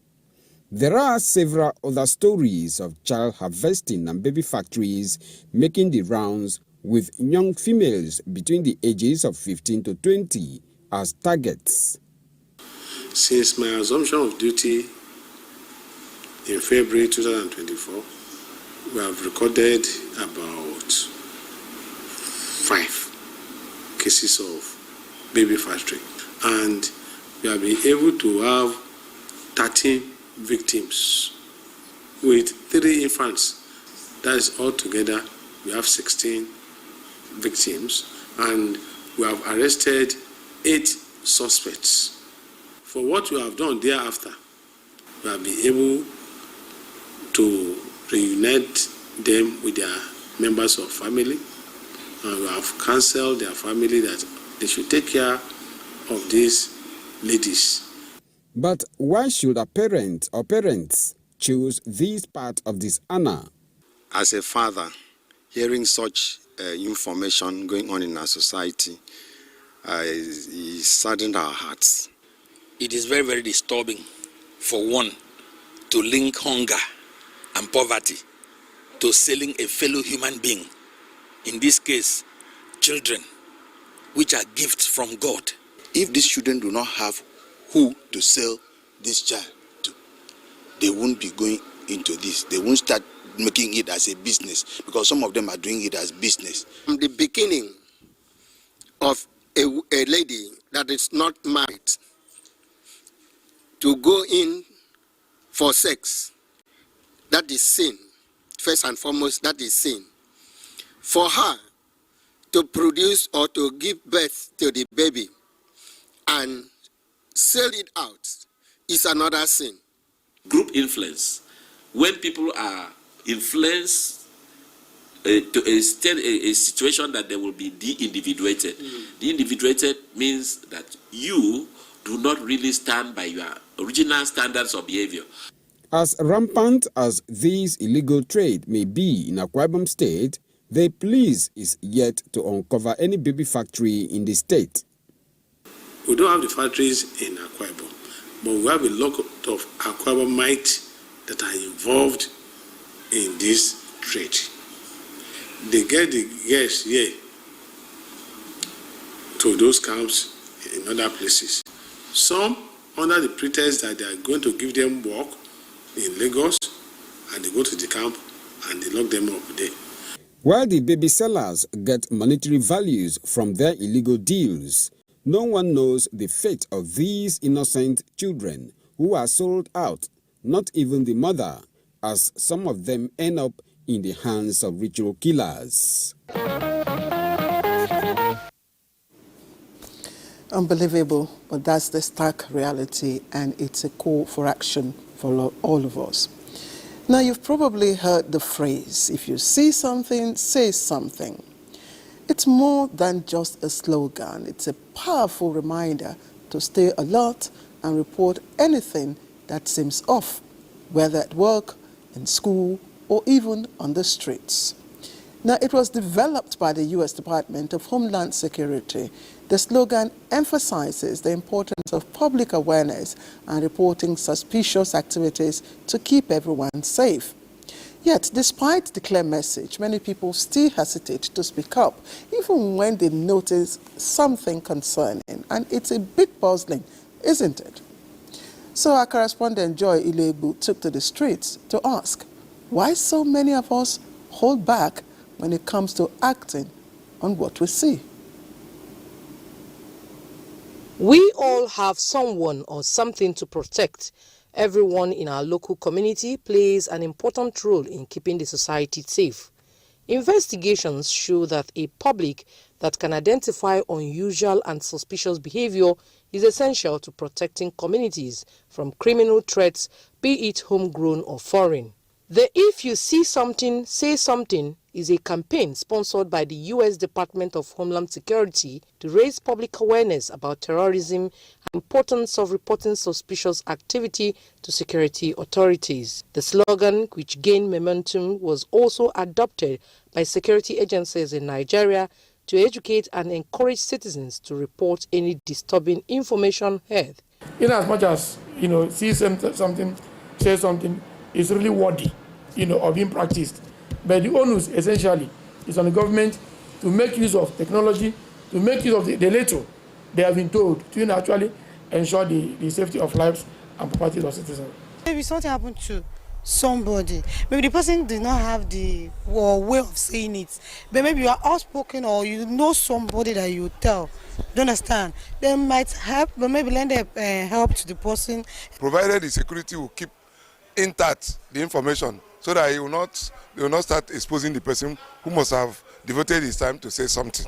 There are several other stories of child harvesting and baby factories making the rounds, with young females between the ages of 15 to 20 as targets. Since my assumption of duty in February 2024, we have recorded about 5 cases of baby factory, and we have been able to have 13 victims with 3 infants. That is altogether, we have 16 victims, and we have arrested 8 suspects. For what we have done thereafter, we have been able to reunite them with their members of family, and we have counseled their family that they should take care of these ladies. But why should a parent or parents choose this part of this honor? As a father, hearing such information going on in our society, it saddened our hearts. It is very, very disturbing for one to link hunger and poverty to selling a fellow human being, in this case, children, which are gifts from God. If these children do not have who to sell this child to, they won't be going into this. They won't start making it as a business, because some of them are doing it as business. From the beginning of a lady that is not married, to go in for sex, that is sin. First and foremost, that is sin. For her to produce or to give birth to the baby and sell it out is another sin. Group influence. When people are influenced to a situation that they will be de-individuated. De-individuated means that you do not really stand by your original standards of behavior. As rampant as this illegal trade may be in Akwa Ibom State, the police is yet to uncover any baby factory in the state. We don't have the factories in Akwa Ibom, but we have a lot of Akwa Ibomites that are involved in this trade. They get the girls here to those camps in other places. Some under the pretext that they are going to give them work in Lagos, and they go to the camp and they lock them up there. While the baby sellers get monetary values from their illegal deals, no one knows the fate of these innocent children who are sold out, not even the mother, as some of them end up in the hands of ritual killers. Unbelievable, but that's the stark reality, and it's a call for action for all of us. Now, you've probably heard the phrase, if you see something, say something. It's more than just a slogan. It's a powerful reminder to stay alert and report anything that seems off, whether at work, in school, or even on the streets. Now, it was developed by the U.S. Department of Homeland Security. The slogan emphasizes the importance of public awareness and reporting suspicious activities to keep everyone safe. Yet, despite the clear message, many people still hesitate to speak up, even when they notice something concerning. And it's a bit puzzling, isn't it? So our correspondent Joy Ilebu took to the streets to ask why so many of us hold back when it comes to acting on what we see. We all have someone or something to protect. Everyone in our local community plays an important role in keeping the society safe. Investigations show that a public that can identify unusual and suspicious behavior is essential to protecting communities from criminal threats, be it homegrown or foreign. The If You See Something, Say Something is a campaign sponsored by the U.S. Department of Homeland Security to raise public awareness about terrorism and the importance of reporting suspicious activity to security authorities. The slogan, which gained momentum, was also adopted by security agencies in Nigeria to educate and encourage citizens to report any disturbing information heard. In as much as, see something, say something, is really worthy, of being practiced. But the onus, essentially, is on the government to make use of technology, to make use of the little they have been told to actually ensure the safety of lives and property of citizens. Maybe something happened to somebody. Maybe the person did not have the way of saying it. But maybe you are outspoken or you know somebody that you tell. Do you understand? They might help, but maybe lend help to the person. Provided the security will keep intact the information so that they will not start exposing the person who must have devoted his time to say something.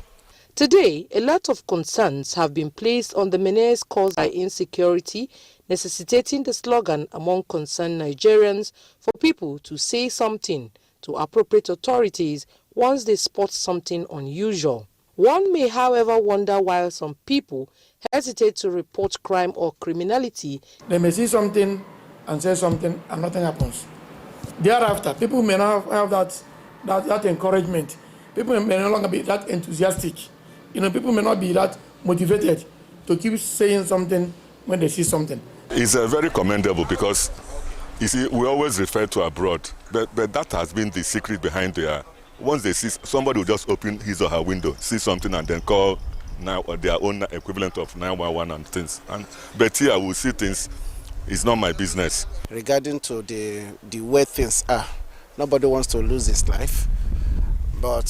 Today, a lot of concerns have been placed on the menace caused by insecurity, necessitating the slogan among concerned Nigerians for people to say something to appropriate authorities once they spot something unusual. One may, however, wonder why some people hesitate to report crime or criminality. They may see something and say something and nothing happens. Thereafter, people may not have that encouragement. People may no longer be that enthusiastic. People may not be that motivated to keep saying something when they see something. It's very commendable because, you see, we always refer to abroad, but that has been the secret behind there. Once they see, somebody will just open his or her window, see something, and then call their own equivalent of 911 and things. But here we see things. It's not my business. Regarding to the way things are, nobody wants to lose his life. But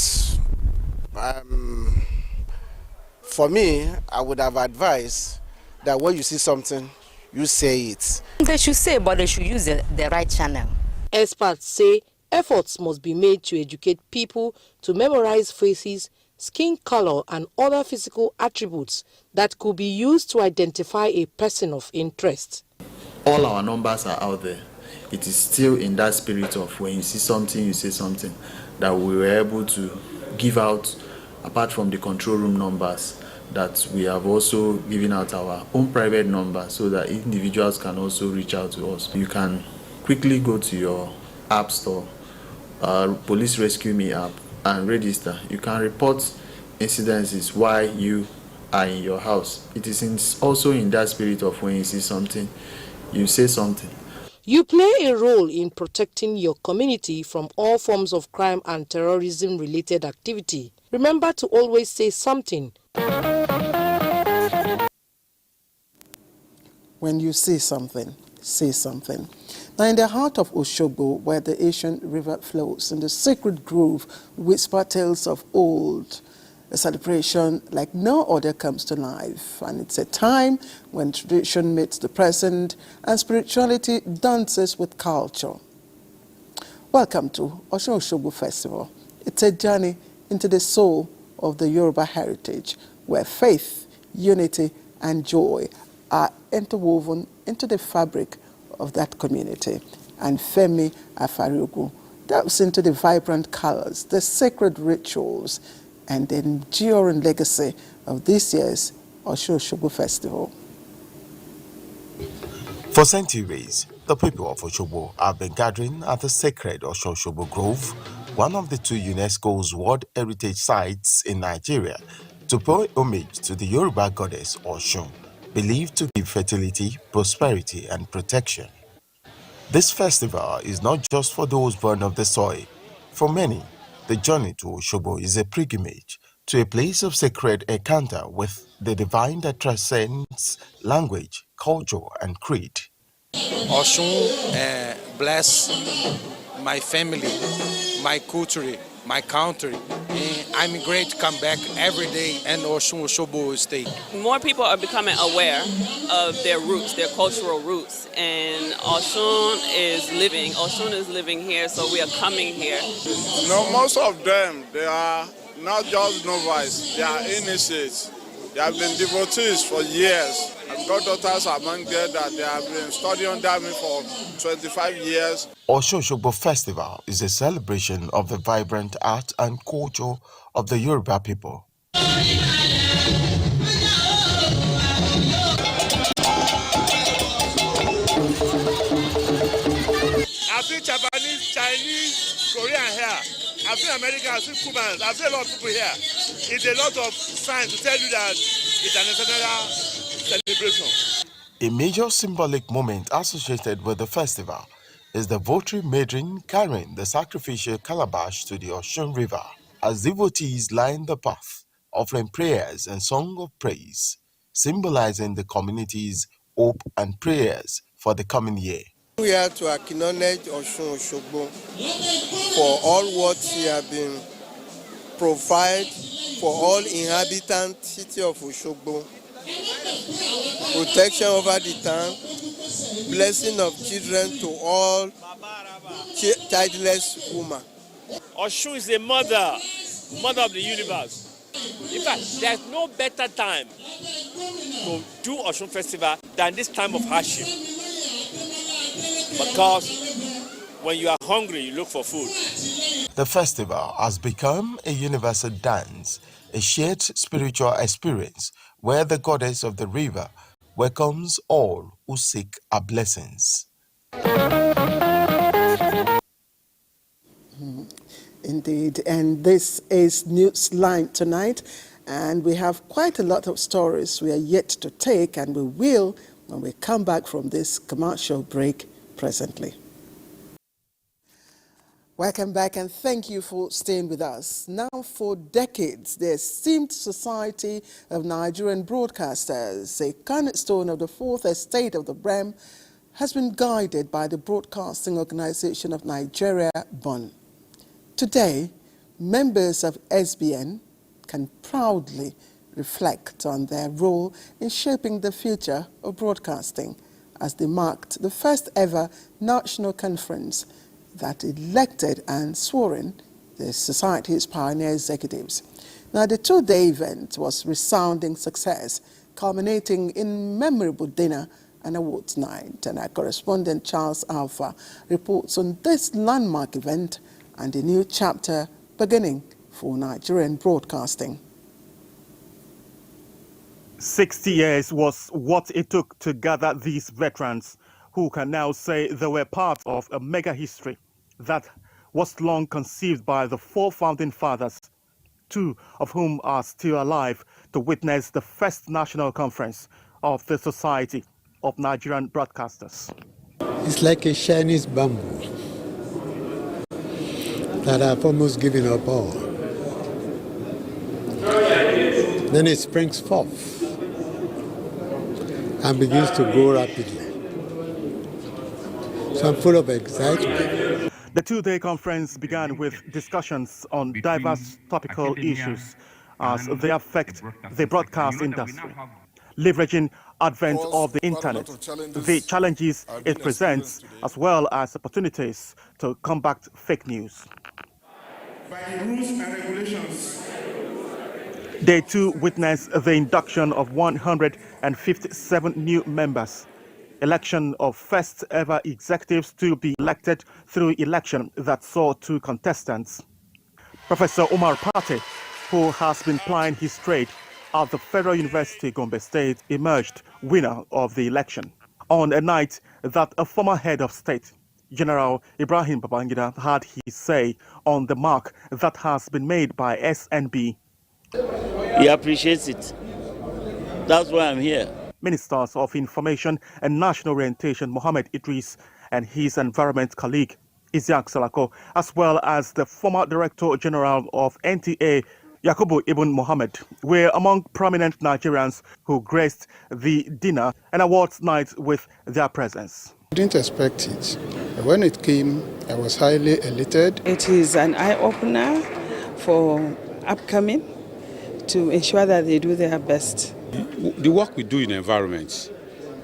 for me, I would have advised that when you see something, you say it. They should say, but they should use the right channel. Experts say efforts must be made to educate people to memorize faces, skin color, and other physical attributes that could be used to identify a person of interest. All our numbers are out there. It is still in that spirit of when you see something, you say something, that we were able to give out, apart from the control room numbers, that we have also given out our own private number so that individuals can also reach out to us. You can quickly go to your app store, Police Rescue Me app, and register. You can report incidences while you are in your house. It is also in that spirit of when you see something, you say something. You play a role in protecting your community from all forms of crime and terrorism-related activity. Remember to always say something. When you say something, say something. Now, in the heart of Osogbo, where the ancient river flows, in the sacred grove, whisper tales of old, a celebration like no other comes to life. And it's a time when tradition meets the present and spirituality dances with culture. Welcome to Osun Osogbo Festival. It's a journey into the soul of the Yoruba heritage, where faith, unity, and joy are interwoven into the fabric of that community. And Femi Afariugu delves into the vibrant colors, the sacred rituals, and the enduring legacy of this year's Osun Osogbo Festival. For centuries, the people of Osogbo have been gathering at the sacred Osun Osogbo Grove, one of the two UNESCO's World Heritage Sites in Nigeria, to pay homage to the Yoruba goddess Osun, believed to give fertility, prosperity, and protection. This festival is not just for those born of the soil. For many, the journey to Osogbo is a pilgrimage to a place of sacred encounter with the divine that transcends language, culture, and creed. Osun bless my family, my culture, my country. I'm great to come back every day and Osun Osogbo stay. More people are becoming aware of their roots, their cultural roots, and Osun is living here, so we are coming here. No, most of them, they are not just novices, they are initiates. They have been devotees for years. I've got daughters among them that they have been studying Dami for 25 years. Osun Osogbo Festival is a celebration of the vibrant art and culture of the Yoruba people. I've seen Japanese, Chinese, Korean here. I've seen American, I've seen Cubans, I've seen a lot of people here. It's a lot of signs to tell you that it's an international celebration. A major symbolic moment associated with the festival is the votary maiden carrying the sacrificial calabash to the Osun River, as devotees line the path, offering prayers and song of praise, symbolizing the community's hope and prayers for the coming year. We are to acknowledge Osun Osogbo for all what he has been provide for all inhabitants city of Osogbo, protection over the town, blessing of children to all childless women. Osun is a mother of the universe. In fact, there's no better time to do Osun Festival than this time of hardship. Because when you are hungry, you look for food. The festival has become a universal dance, a shared spiritual experience where the goddess of the river welcomes all who seek her blessings. Indeed, and this is Newsline tonight, and we have quite a lot of stories we are yet to take, and we will when we come back from this commercial break presently. Welcome back, and thank you for staying with us. Now, for decades, the esteemed Society of Nigerian Broadcasters, a cornerstone of the Fourth Estate of the BREM, has been guided by the Broadcasting Organization of Nigeria, BON. Today, members of SBN can proudly reflect on their role in shaping the future of broadcasting. as they marked the first ever national conference that elected and swore in the society's pioneer executives. Now, the two-day event was resounding success, culminating in memorable dinner and awards night. And our correspondent Charles Alpha reports on this landmark event and a new chapter beginning for Nigerian broadcasting. 60 years was what it took to gather these veterans who can now say they were part of a mega history that was long conceived by the four founding fathers, two of whom are still alive to witness the first national conference of the Society of Nigerian Broadcasters. It's like a Chinese bamboo that I've almost given up on. Then it springs forth and begins to grow rapidly. So I'm full of excitement. The two-day conference began with discussions on diverse topical issues as they affect the broadcast industry, leveraging advent of the internet, the challenges it presents, as well as opportunities to combat fake news. By the rules and regulations. They too witnessed the induction of 157 new members, election of first ever executives to be elected through election that saw two contestants. Professor Umar Pate, who has been plying his trade at the Federal University Gombe State, emerged winner of the election on a night that a former head of state, General Ibrahim Babangida, had his say on the mark that has been made by SNB. He appreciates it. That's why I'm here. Ministers of Information and National Orientation Mohammed Idris and his environment colleague Isiaq Salako, as well as the former Director General of NTA Yakubu Ibn Mohammed, were among prominent Nigerians who graced the dinner and awards night with their presence. I didn't expect it. When it came, I was highly elated. It is an eye-opener for upcoming to ensure that they do their best. The work we do in environments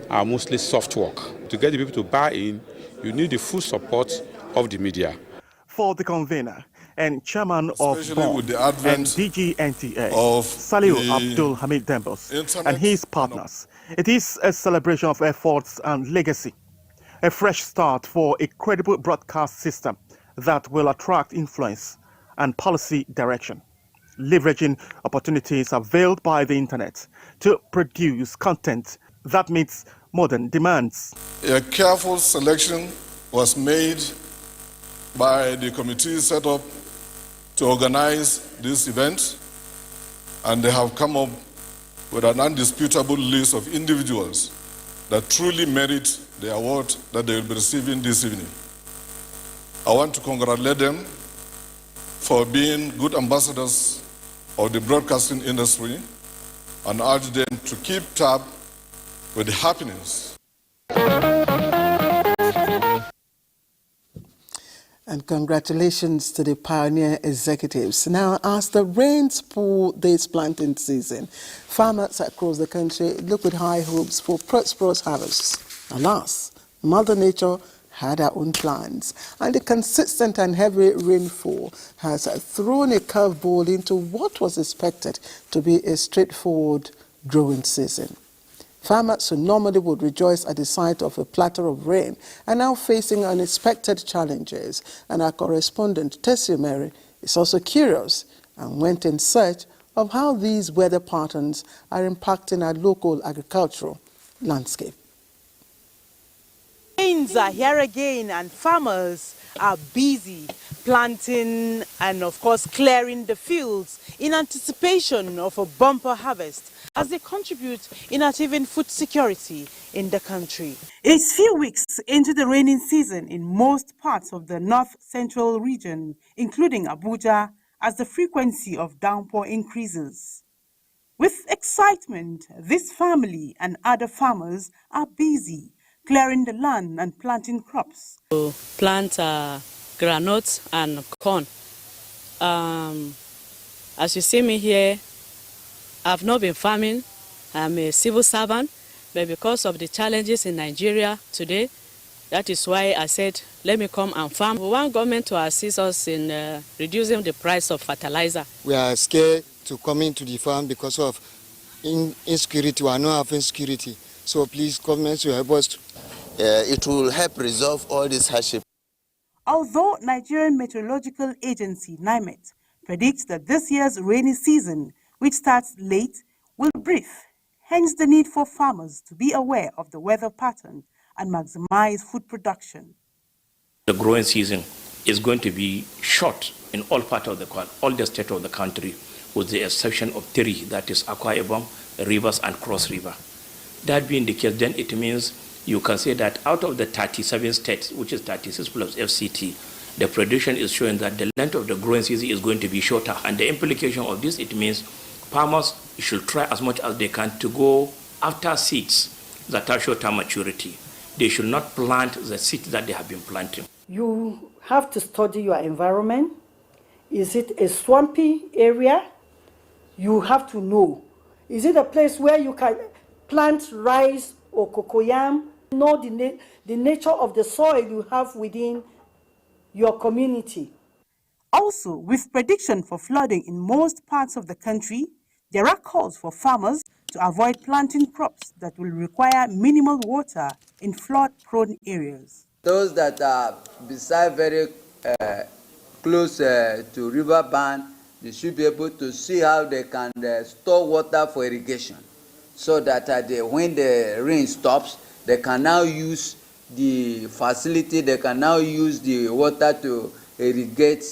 are mostly soft work. To get the people to buy in, you need the full support of the media. For the convener and chairman of BOM and DG NTA, Saliu Abdul Hamid Dembos, and his partners, it is a celebration of efforts and legacy, a fresh start for a credible broadcast system that will attract influence and policy direction, leveraging opportunities availed by the internet to produce content that meets modern demands. A careful selection was made by the committee set up to organize this event, and they have come up with an undisputable list of individuals that truly merit the award that they will be receiving this evening. I want to congratulate them for being good ambassadors of the broadcasting industry and urge them to keep tab with the happenings. And congratulations to the pioneer executives. Now, as the rains pour this planting season, farmers across the country look with high hopes for prosperous harvests. Alas, Mother Nature had her own plans, and the consistent and heavy rainfall has thrown a curveball into what was expected to be a straightforward growing season. Farmers who normally would rejoice at the sight of a platter of rain are now facing unexpected challenges, and our correspondent Tessie Mary is also curious and went in search of how these weather patterns are impacting our local agricultural landscape. Rains are here again, and farmers are busy planting and, of course, clearing the fields in anticipation of a bumper harvest as they contribute in achieving food security in the country. It's few weeks into the rainy season in most parts of the north-central region, including Abuja, as the frequency of downpour increases. With excitement, this family and other farmers are busy clearing the land and planting crops. Plant groundnuts and corn. As you see me here, I've not been farming. I'm a civil servant, But because of the challenges in Nigeria today, that is why I said, let me come and farm. We want government to assist us in reducing the price of fertilizer. We are scared to come into the farm because of insecurity. We are not having security. So please, government should help us. It will help resolve all this hardship. Although Nigerian Meteorological Agency, NIMET, predicts that this year's rainy season, which starts late, will be brief, hence the need for farmers to be aware of the weather pattern and maximize food production. The growing season is going to be short in all the states of the country, with the exception of 3, that is Akwa Ibom, Rivers, and Cross River. That being the case, then it means you can say that out of the 37 states, which is 36 plus FCT, the prediction is showing that the length of the growing season is going to be shorter. And the implication of this, it means farmers should try as much as they can to go after seeds that are shorter maturity. They should not plant the seeds that they have been planting. You have to study your environment. Is it a swampy area? You have to know. Is it a place where you can plant rice or cocoyam? Know the nature of the soil you have within your community. Also, with prediction for flooding in most parts of the country, there are calls for farmers to avoid planting crops that will require minimal water in flood-prone areas. Those that are beside very close to river bank, they should be able to see how they can store water for irrigation, so that when the rain stops, they can now use the facility, they can now use the water to irrigate